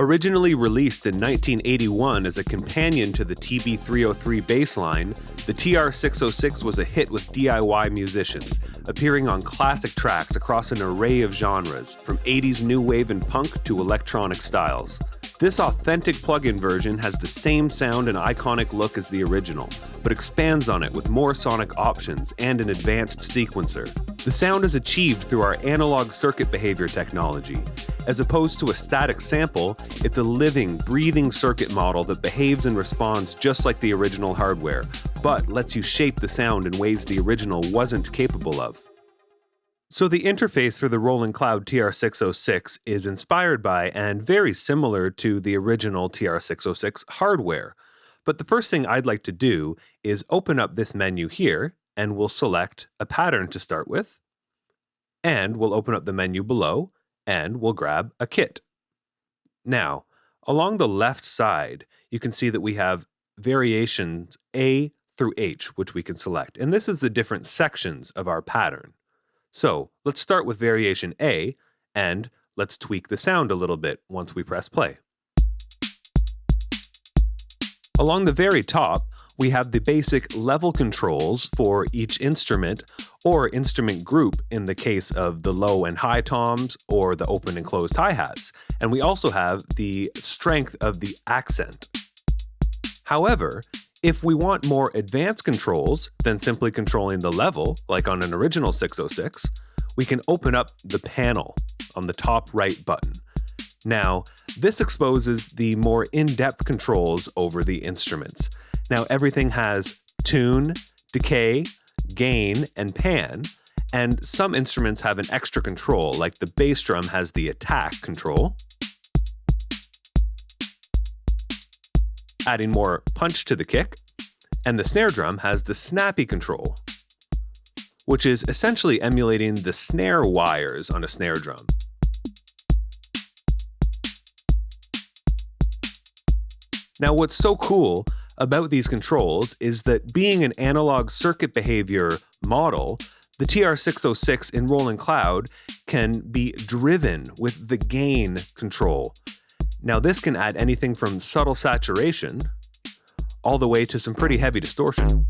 Originally released in 1981 as a companion to the TB-303 bassline, the TR-606 was a hit with DIY musicians, appearing on classic tracks across an array of genres, from 80s new wave and punk to electronic styles. This authentic plug-in version has the same sound and iconic look as the original, but expands on it with more sonic options and an advanced sequencer. The sound is achieved through our analog circuit behavior technology. As opposed to a static sample, it's a living, breathing circuit model that behaves and responds just like the original hardware, but lets you shape the sound in ways the original wasn't capable of. So the interface for the Roland TR-606 is inspired by and very similar to the original TR-606 hardware. But the first thing I'd like to do is open up this menu here, and we'll select a pattern to start with, and we'll open up the menu below, and we'll grab a kit. Now, along the left side, you can see that we have variations A through H, which we can select. And this is the different sections of our pattern. So let's start with variation A, and let's tweak the sound a little bit once we press play. Along the very top, we have the basic level controls for each instrument or instrument group in the case of the low and high toms or the open and closed hi-hats. And we also have the strength of the accent. However, if we want more advanced controls than simply controlling the level, like on an original 606, we can open up the panel on the top right button. Now, this exposes the more in-depth controls over the instruments. Now, everything has tune, decay, gain, and pan, and some instruments have an extra control, like the bass drum has the attack control, adding more punch to the kick, and the snare drum has the snappy control, which is essentially emulating the snare wires on a snare drum. Now, what's so cool about these controls is that being an analog circuit behavior model, the TR-606 in Roland Cloud can be driven with the gain control. Now, this can add anything from subtle saturation all the way to some pretty heavy distortion.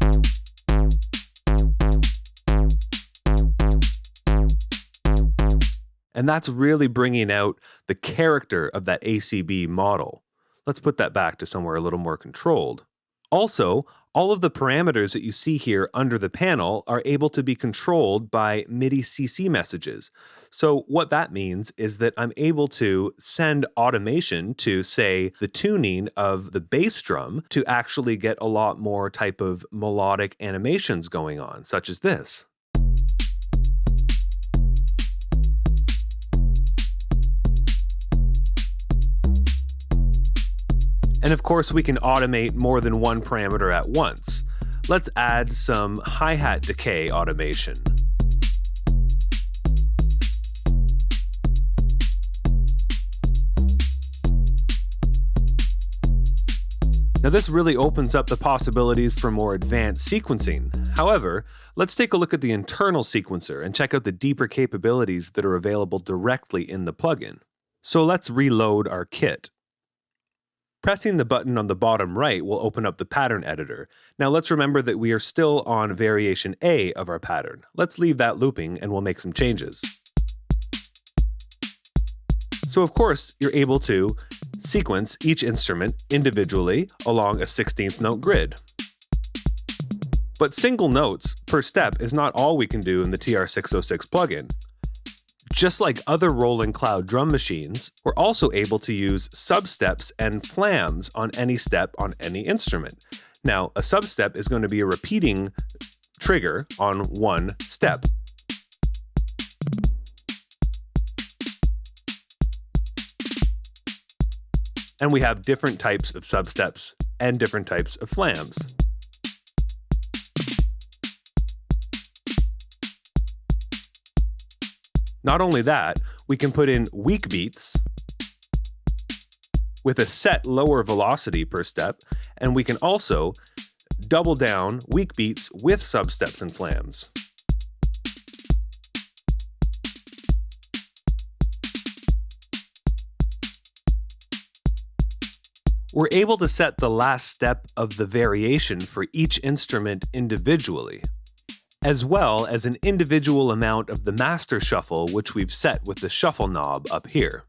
And that's really bringing out the character of that ACB model. Let's put that back to somewhere a little more controlled. Also, all of the parameters that you see here under the panel are able to be controlled by MIDI CC messages. So what that means is that I'm able to send automation to, say, the tuning of the bass drum to actually get a lot more type of melodic animations going on, such as this. And of course, we can automate more than one parameter at once. Let's add some hi-hat decay automation. Now, this really opens up the possibilities for more advanced sequencing. However, let's take a look at the internal sequencer and check out the deeper capabilities that are available directly in the plugin. So let's reload our kit. Pressing the button on the bottom right will open up the pattern editor. Now let's remember that we are still on variation A of our pattern. Let's leave that looping and we'll make some changes. So of course, you're able to sequence each instrument individually along a 16th note grid. But single notes per step is not all we can do in the TR-606 plugin. Just like other Roland Cloud drum machines, we're also able to use substeps and flams on any step on any instrument. Now, a substep is going to be a repeating trigger on one step. And we have different types of substeps and different types of flams. Not only that, we can put in weak beats with a set lower velocity per step, and we can also double down weak beats with substeps and flams. We're able to set the last step of the variation for each instrument individually, as well as an individual amount of the master shuffle, which we've set with the shuffle knob up here.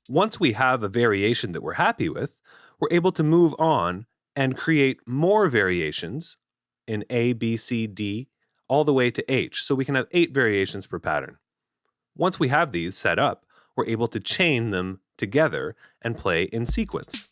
Once we have a variation that we're happy with, we're able to move on and create more variations in A, B, C, D, all the way to H, so we can have 8 variations per pattern. Once we have these set up, we're able to chain them together and play in sequence.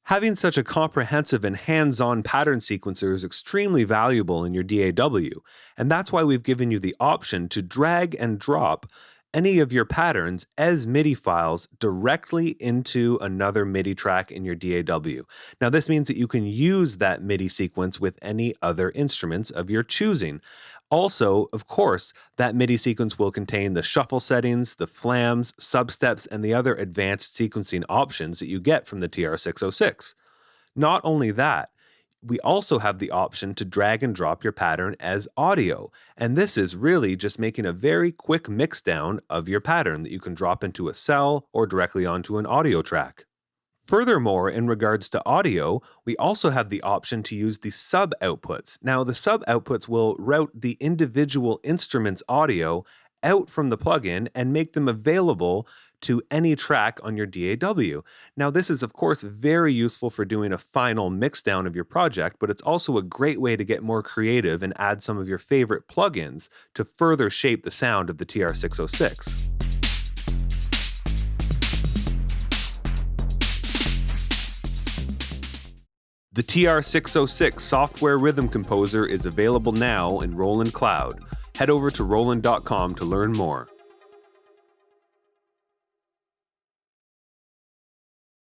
Having such a comprehensive and hands-on pattern sequencer is extremely valuable in your DAW, and that's why we've given you the option to drag and drop any of your patterns as MIDI files directly into another MIDI track in your DAW. Now, this means that you can use that MIDI sequence with any other instruments of your choosing. Also, of course, that MIDI sequence will contain the shuffle settings, the flams, substeps, and the other advanced sequencing options that you get from the TR-606. Not only that, we also have the option to drag and drop your pattern as audio, and this is really just making a very quick mixdown of your pattern that you can drop into a cell or directly onto an audio track. Furthermore, in regards to audio, we also have the option to use the sub-outputs. Now, the sub-outputs will route the individual instrument's audio out from the plugin and make them available to any track on your DAW. Now, this is, of course, very useful for doing a final mixdown of your project, but it's also a great way to get more creative and add some of your favorite plugins to further shape the sound of the TR-606. The TR-606 Software Rhythm Composer is available now in Roland Cloud. Head over to roland.com to learn more.